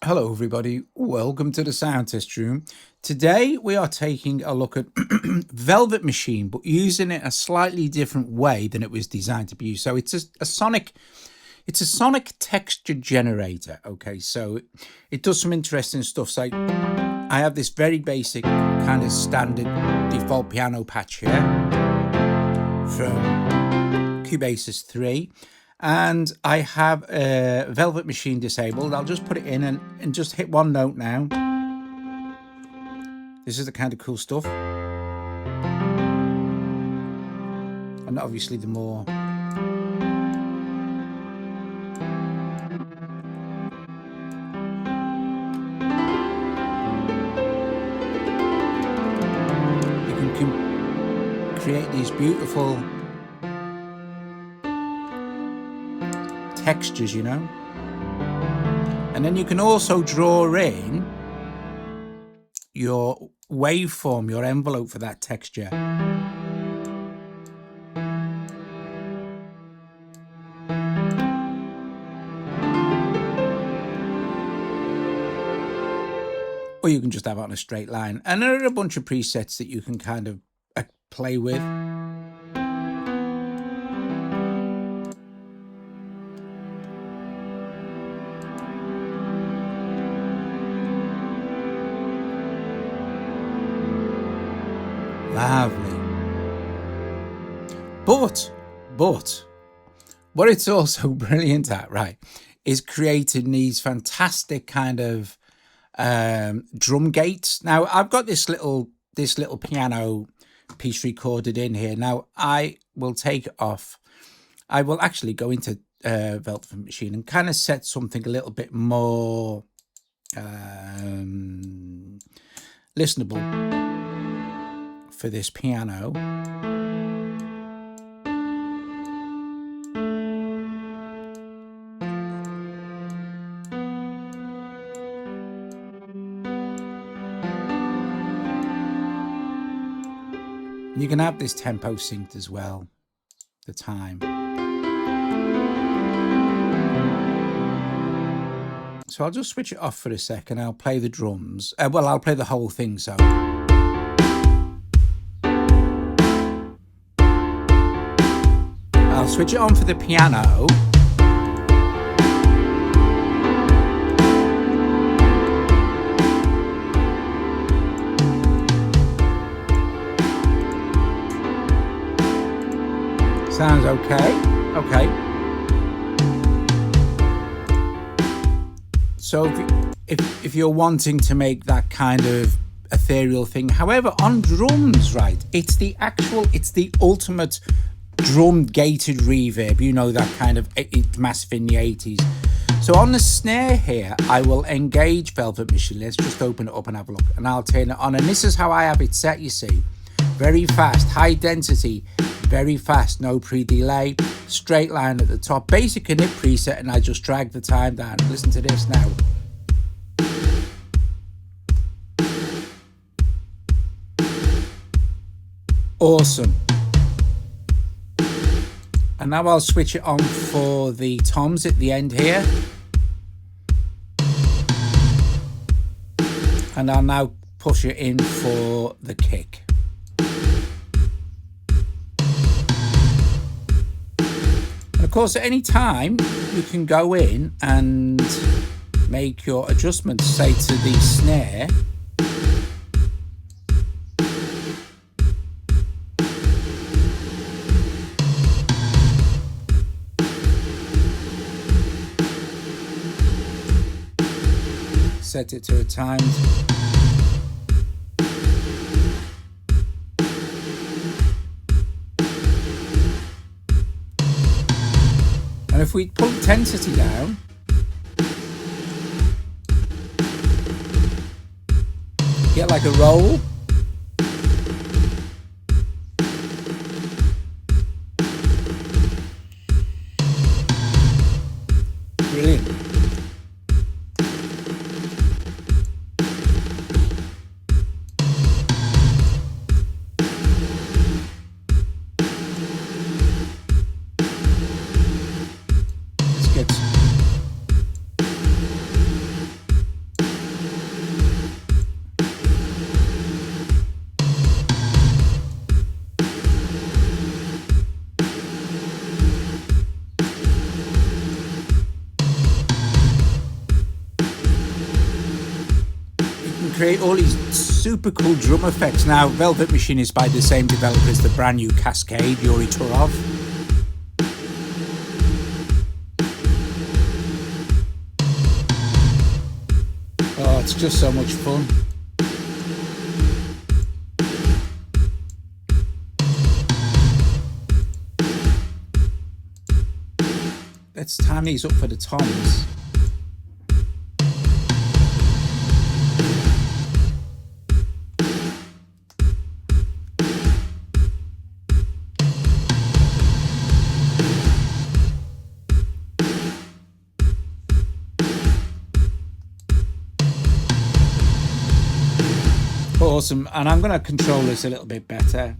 Hello, everybody. Welcome to the Sound Test Room. Today, we are taking a look at Velvet Machine, but using it a slightly different way than it was designed to be used. So it's a sonic texture generator. Okay, so it does some interesting stuff. So I have this very basic kind of standard default piano patch here from Cubasis 3. And I have a Velvet Machine disabled. I'll just put it in and just hit one note now. This is the kind of cool stuff. And obviously the more you can create these beautiful textures, you know, and then you can also draw in your waveform, your envelope for that texture. Or you can just have it on a straight line, and there are a bunch of presets that you can kind of play with. Lovely. But what it's also brilliant at, right, is creating these fantastic kind of drum gates. Now I've got this little piano piece recorded in here. Now I will take it off. I will actually go into Velvet Machine and kind of set something a little bit more listenable for this piano. You can have this tempo synced as well, the time. So I'll just switch it off for a second. I'll play the drums. Well, I'll play the whole thing, so. I'll switch it on for the piano. Sounds okay. Okay. So if you're wanting to make that kind of ethereal thing, however, on drums, right, it's the ultimate drum gated reverb, you know, that kind of massive in the 80s. So on the snare here, I will engage Velvet Machine. Let's just open it up and have a look, and I'll turn it on, and this is how I have it set, you see. Very fast, high density, very fast, no pre-delay, straight line at the top, basic init preset, and I just drag the time down. Listen to this now. Awesome. And now I'll switch it on for the toms at the end here. And I'll now push it in for the kick. And of course, at any time, you can go in and make your adjustments, say to the snare. Set it to a timed. And if we pull intensity down, get like a roll. Brilliant. create all these super cool drum effects. Now, Velvet Machine is by the same developer as the brand new Cascade, Yuri Turov. Oh, it's just so much fun. Let's time these up for the toms. Awesome, and I'm going to control this a little bit better.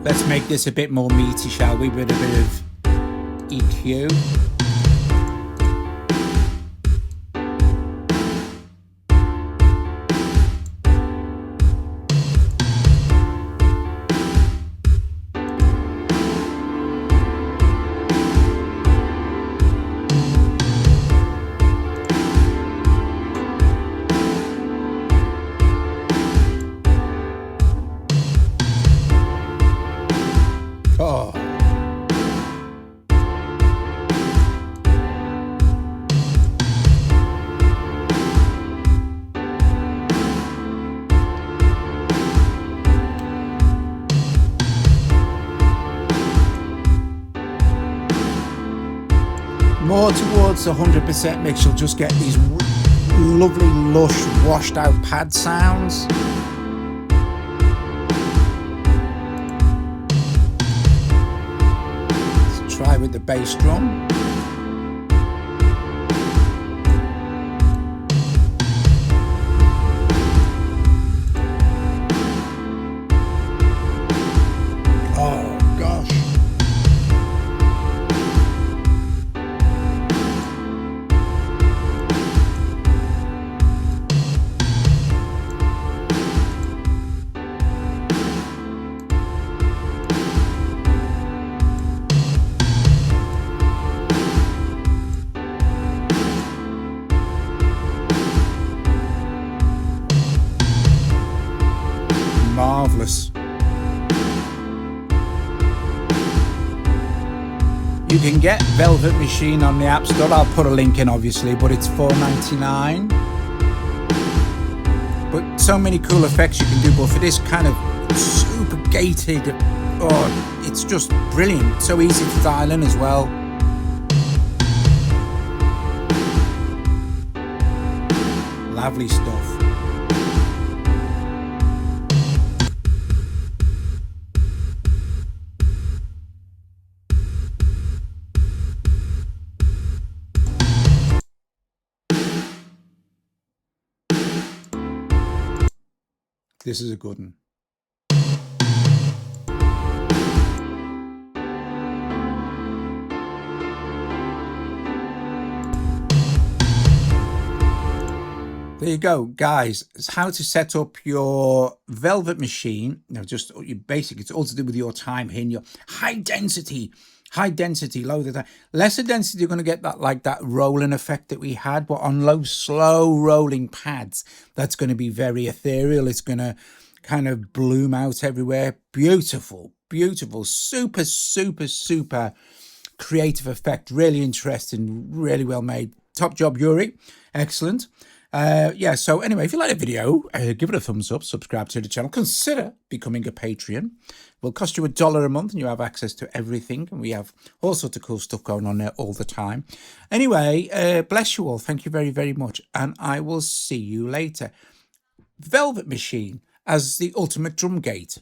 Let's make this a bit more meaty, shall we, with a bit of EQ. Oh. More towards the 100% mix, you'll just get these lovely, lush, washed out pad sounds. Let's try with the bass drum. Oh gosh. Marvelous. You can get Velvet Machine on the App Store. I'll put a link in, obviously, but it's $4.99. But so many cool effects you can do. But for this kind of super gated, oh, it's just brilliant. So easy to dial in as well. Lovely stuff. This is a good one. There you go, guys. It's how to set up your Velvet Machine. Now, just you basic. It's all to do with your time here, your high density, low the time. Lesser density, you're going to get that like that rolling effect that we had, but on low, slow rolling pads, that's going to be very ethereal. It's going to kind of bloom out everywhere. Beautiful, beautiful, super, super, super creative effect. Really interesting, really well made. Top job, Yuri. Excellent. Yeah, so anyway, if you like the video, give it a thumbs up, subscribe to the channel, consider becoming a Patreon. It will cost you $1 a month and you have access to everything, and we have all sorts of cool stuff going on there all the time. Anyway, bless you all. Thank you very, very much, and I will see you later. Velvet Machine as the ultimate drum gate.